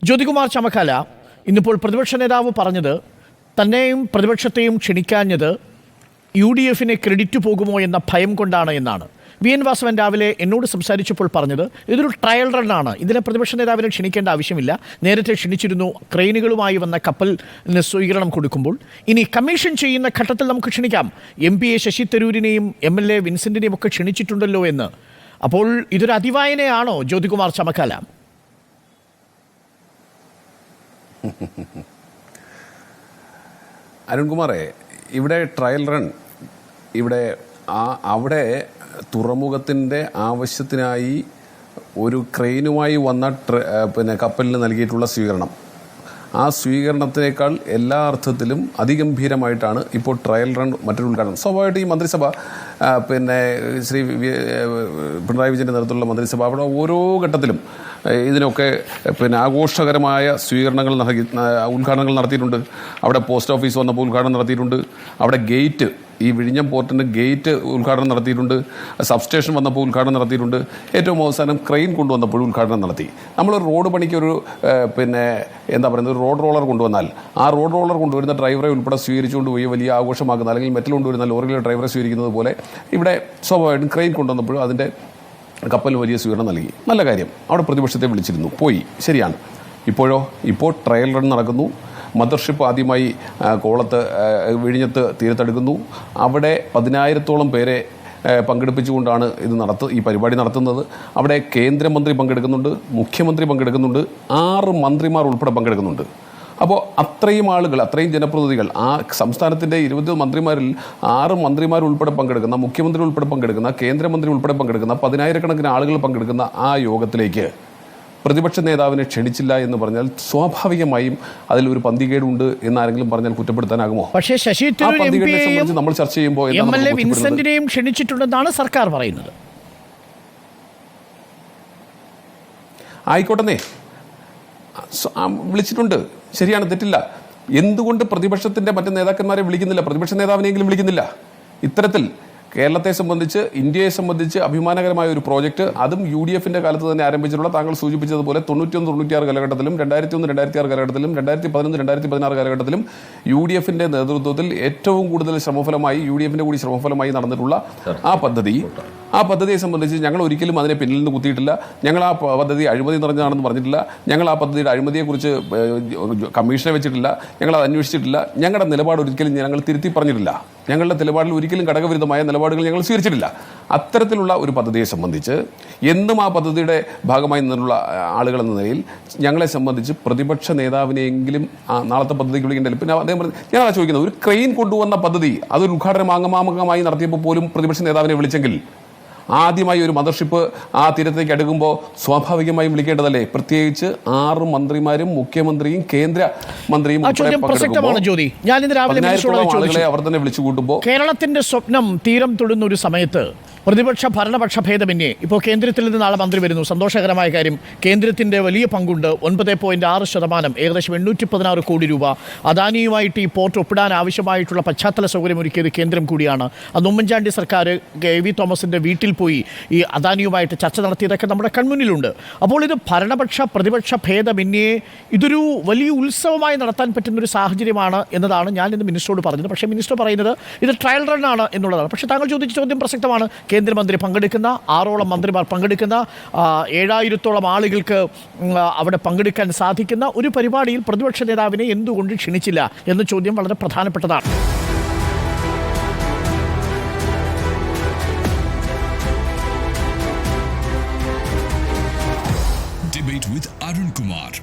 ജ്യോതികുമാർ ചമക്കാല ഇന്നിപ്പോൾ പ്രതിപക്ഷ നേതാവ് പറഞ്ഞത് തന്നെയും പ്രതിപക്ഷത്തെയും ക്ഷണിക്കാഞ്ഞത് UDF-ന് ക്രെഡിറ്റ് പോകുമോ എന്ന ഭയം കൊണ്ടാണ് എന്നാണ്. VN വാസവൻ രാവിലെ എന്നോട് സംസാരിച്ചപ്പോൾ പറഞ്ഞത് ഇതൊരു ട്രയൽ റണ്ണാണ്, ഇതിനെ പ്രതിപക്ഷ നേതാവിനെ ക്ഷണിക്കേണ്ട ആവശ്യമില്ല, നേരത്തെ ക്ഷണിച്ചിരുന്നു, ക്രെയിനുകളുമായി വന്ന കപ്പലിന് സ്വീകരണം കൊടുക്കുമ്പോൾ ഇനി കമ്മീഷൻ ചെയ്യുന്ന ഘട്ടത്തിൽ നമുക്ക് ക്ഷണിക്കാം. MP ശശി തരൂരിനെയും MLA വിൻസെന്റിനെയും ഒക്കെ ക്ഷണിച്ചിട്ടുണ്ടല്ലോ എന്ന്. അപ്പോൾ ഇതൊരു അതിവായനയാണോ ജ്യോതികുമാർ ചമക്കാല? അരുൺകുമാറെ, ഇവിടെ ട്രയൽ റൺ, ഇവിടെ അവിടെ തുറമുഖത്തിൻ്റെ ആവശ്യത്തിനായി ഒരു ക്രെയിനുമായി വന്ന കപ്പലിന് നൽകിയിട്ടുള്ള സ്വീകരണം, ആ സ്വീകരണത്തിനേക്കാൾ എല്ലാ അർത്ഥത്തിലും അതിഗംഭീരമായിട്ടാണ് ഇപ്പോൾ ട്രയൽ റൺ മറ്റൊരു ഉദ്ഘാടനം. സ്വാഭാവികമായിട്ട് ഈ മന്ത്രിസഭ ശ്രീ പിണറായി വിജയൻ്റെ നേതൃത്വത്തിലുള്ള മന്ത്രിസഭ അവിടെ ഓരോ ഘട്ടത്തിലും ഇതിനൊക്കെ ആഘോഷകരമായ ഉദ്ഘാടനങ്ങൾ നടത്തിയിട്ടുണ്ട്. അവിടെ പോസ്റ്റ് ഓഫീസ് വന്നപ്പോൾ ഉദ്ഘാടനം നടത്തിയിട്ടുണ്ട്, അവിടെ ഗേറ്റ്, ഈ വിഴിഞ്ഞം പോർട്ടിൻ്റെ ഗേറ്റ് ഉദ്ഘാടനം നടത്തിയിട്ടുണ്ട്, സബ്സ്റ്റേഷൻ വന്നപ്പോൾ ഉദ്ഘാടനം നടത്തിയിട്ടുണ്ട്, ഏറ്റവും അവസാനം ക്രെയിൻ കൊണ്ടുവന്നപ്പോഴും ഉദ്ഘാടനം നടത്തി. നമ്മൾ റോഡ് പണിക്ക് ഒരു ഒരു റോഡ് റോളർ കൊണ്ടുവന്നാൽ ആ റോഡ് റോളർ കൊണ്ടുവരുന്ന ഡ്രൈവറെ ഉൾപ്പെടെ സ്വീകരിച്ചുകൊണ്ട് പോയി വലിയ ആഘോഷമാക്കുന്ന, അല്ലെങ്കിൽ മെറ്റൽ കൊണ്ടുവരുന്ന ലോറിയിലെ ഡ്രൈവറെ സ്വീകരിക്കുന്നത് പോലെ ഇവിടെ സ്വാഭാവികമായിട്ടും ക്രെയിൻ കൊണ്ടുവന്നപ്പോഴും അതിൻ്റെ കപ്പലിന് വലിയ സ്വീകരണം നൽകി. നല്ല കാര്യം, അവിടെ പ്രതിപക്ഷത്തെ വിളിച്ചിരുന്നു, പോയി, ശരിയാണ്. ഇപ്പോൾ ട്രയൽ റൺ നടക്കുന്നു. മദർഷിപ്പ് ആദ്യമായി വിഴിഞ്ഞത്ത് തീരത്തെടുക്കുന്നു. അവിടെ 10,000-ഓളം പേരെ പങ്കെടുപ്പിച്ചുകൊണ്ടാണ് ഈ പരിപാടി നടത്തുന്നത്. അവിടെ കേന്ദ്രമന്ത്രി പങ്കെടുക്കുന്നുണ്ട്, മുഖ്യമന്ത്രി പങ്കെടുക്കുന്നുണ്ട്, 6 മന്ത്രിമാർ ഉൾപ്പെടെ പങ്കെടുക്കുന്നുണ്ട്. അപ്പോൾ അത്രയും ആളുകൾ, അത്രയും ജനപ്രതിനിധികൾ, ആ സംസ്ഥാനത്തിൻ്റെ 20 മന്ത്രിമാരിൽ 6 മന്ത്രിമാർ ഉൾപ്പെടെ പങ്കെടുക്കുന്ന, മുഖ്യമന്ത്രി ഉൾപ്പെടെ പങ്കെടുക്കുന്ന, കേന്ദ്രമന്ത്രി ഉൾപ്പെടെ പങ്കെടുക്കുന്ന 10,000-കണക്കിന് ആളുകൾ പങ്കെടുക്കുന്ന ആ യോഗത്തിലേക്ക് പ്രതിപക്ഷ നേതാവിനെ ക്ഷണിച്ചില്ല എന്ന് പറഞ്ഞാൽ സ്വാഭാവികമായും അതിൽ ഒരു പന്തികേടുണ്ട് എന്നാരെങ്കിലും പറഞ്ഞാൽ കുറ്റപ്പെടുത്താനാകുമോ? പക്ഷേ ശശി തരൂരിനെ സംബന്ധിച്ച് നമ്മൾ ചർച്ച ചെയ്യുമ്പോൾ MLA വിൻസെന്റിനെയും ക്ഷണിച്ചിട്ടുണ്ടെന്നാണ് സർക്കാർ പറയുന്നത്. ആയിക്കോട്ടെ, വിളിച്ചിട്ടുണ്ട്, ശരിയാണ്, തെറ്റില്ല. എന്തുകൊണ്ട് പ്രതിപക്ഷത്തിന്റെ മറ്റ് നേതാക്കന്മാരെ വിളിക്കുന്നില്ല, പ്രതിപക്ഷ നേതാവിനെങ്കിലും വിളിക്കുന്നില്ല? ഇത്തരത്തിൽ കേരളത്തെ സംബന്ധിച്ച്, ഇന്ത്യയെ സംബന്ധിച്ച് അഭിമാനകരമായ ഒരു പ്രോജക്റ്റ്, അതും UDF-ന്റെ കാലത്ത് തന്നെ ആരംഭിച്ചിട്ടുള്ള, താങ്കൾ സൂചിപ്പിച്ചതുപോലെ 91-96 കാലഘട്ടത്തിലും 2001-2006 കാലഘട്ടത്തിലും 2011-2016 കാലഘട്ടത്തിലും UDF-ന്റെ നേതൃത്വത്തിൽ ഏറ്റവും കൂടുതൽ ശ്രമഫലമായി, UDF-ന്റെ കൂടി ശ്രമഫലമായി നടന്നിട്ടുള്ള ആ പദ്ധതിയെ സംബന്ധിച്ച് ഞങ്ങൾ ഒരിക്കലും അതിനെ പിന്നിൽ നിന്ന് കുത്തിയിട്ടില്ല. ഞങ്ങൾ ആ പദ്ധതി അഴിമതി നിറഞ്ഞതാണെന്ന് പറഞ്ഞിട്ടില്ല. ഞങ്ങൾ ആ പദ്ധതിയുടെ അഴിമതിയെക്കുറിച്ച് കമ്മീഷനെ വെച്ചിട്ടില്ല. ഞങ്ങൾ അത് അന്വേഷിച്ചിട്ടില്ല. ഞങ്ങളുടെ നിലപാട് ഒരിക്കലും ഞങ്ങൾ തിരുത്തി പറഞ്ഞിട്ടില്ല. ഞങ്ങളുടെ നിലപാടിൽ ഒരിക്കലും ഘടകവിരുദ്ധമായ നിലപാടുകൾ ഞങ്ങൾ സ്വീകരിച്ചിട്ടില്ല. അത്തരത്തിലുള്ള ഒരു പദ്ധതിയെ സംബന്ധിച്ച് എന്നും ആ പദ്ധതിയുടെ ഭാഗമായി നിന്നുള്ള ആളുകൾ എന്ന നിലയിൽ ഞങ്ങളെ സംബന്ധിച്ച് പ്രതിപക്ഷ നേതാവിനെയെങ്കിലും നാളത്തെ പദ്ധതിക്ക് വിളിക്കേണ്ടത്. പിന്നെ അദ്ദേഹം ഞാൻ ചോദിക്കുന്നത്, ഒരു ക്രെയിൻ കൊണ്ടുവന്ന പദ്ധതി അതൊരു ഉദ്ഘാടനം ആംഗമാമകമായി നടത്തിയപ്പോൾ പോലും പ്രതിപക്ഷ നേതാവിനെ വിളിച്ചെങ്കിൽ ആദ്യമായി ഒരു മദർഷിപ്പ് ആ തീരത്തേക്ക് അടുക്കുമ്പോൾ സ്വാഭാവികമായും വിളിക്കേണ്ടതല്ലേ? പ്രത്യേകിച്ച് 6 മന്ത്രിമാരും മുഖ്യമന്ത്രിയും കേന്ദ്രമന്ത്രിയും ആളുകളെ അവർ തന്നെ വിളിച്ചു കൂട്ടുമ്പോൾ കേരളത്തിന്റെ സ്വപ്നം തീരം തൊടുന്ന ഒരു സമയത്ത് പ്രതിപക്ഷ ഭരണപക്ഷ ഭേദമന്യേ ഇപ്പോൾ കേന്ദ്രത്തിൽ നിന്ന് നാളെ മന്ത്രി വരുന്നു. സന്തോഷകരമായ കാര്യം, കേന്ദ്രത്തിൻ്റെ വലിയ പങ്കുണ്ട്. 9.6%, ഏകദേശം 816 കോടി രൂപ. അദാനിയുമായിട്ട് ഈ പോർട്ട് ഒപ്പിടാൻ ആവശ്യമായിട്ടുള്ള പശ്ചാത്തല സൗകര്യം ഒരുക്കിയത് കേന്ദ്രം കൂടിയാണ്. അന്ന് ഉമ്മൻചാണ്ടി സർക്കാർ AV തോമസിൻ്റെ വീട്ടിൽ പോയി ഈ അദാനിയുമായിട്ട് ചർച്ച നടത്തിയതൊക്കെ നമ്മുടെ കൺമുന്നിലുണ്ട്. അപ്പോൾ ഇത് ഭരണപക്ഷ പ്രതിപക്ഷ ഭേദമന്യേ ഇതൊരു വലിയ ഉത്സവമായി നടത്താൻ പറ്റുന്നൊരു സാഹചര്യമാണ് എന്നതാണ് ഞാൻ ഇന്ന് മിനിസ്റ്ററോട് പറഞ്ഞത്. പക്ഷേ മിനിസ്റ്റർ പറയുന്നത് ഇത് ട്രയൽ റണ്ണാണ് എന്നുള്ളതാണ്. പക്ഷേ താങ്കൾ ചോദിച്ച ചോദ്യം പ്രസക്തമാണ്. കേന്ദ്രമന്ത്രി പങ്കെടുക്കുന്ന, 6ഓളം മന്ത്രിമാർ പങ്കെടുക്കുന്ന, 7000-ഓളം ആളുകൾക്ക് അവിടെ പങ്കെടുക്കാൻ സാധിക്കുന്ന ഒരു പരിപാടിയിൽ പ്രതിപക്ഷ നേതാവിനെ എന്തുകൊണ്ട് ക്ഷണിച്ചില്ല എന്ന ചോദ്യം വളരെ പ്രധാനപ്പെട്ടതാണ്. Debate with Arun Kumar.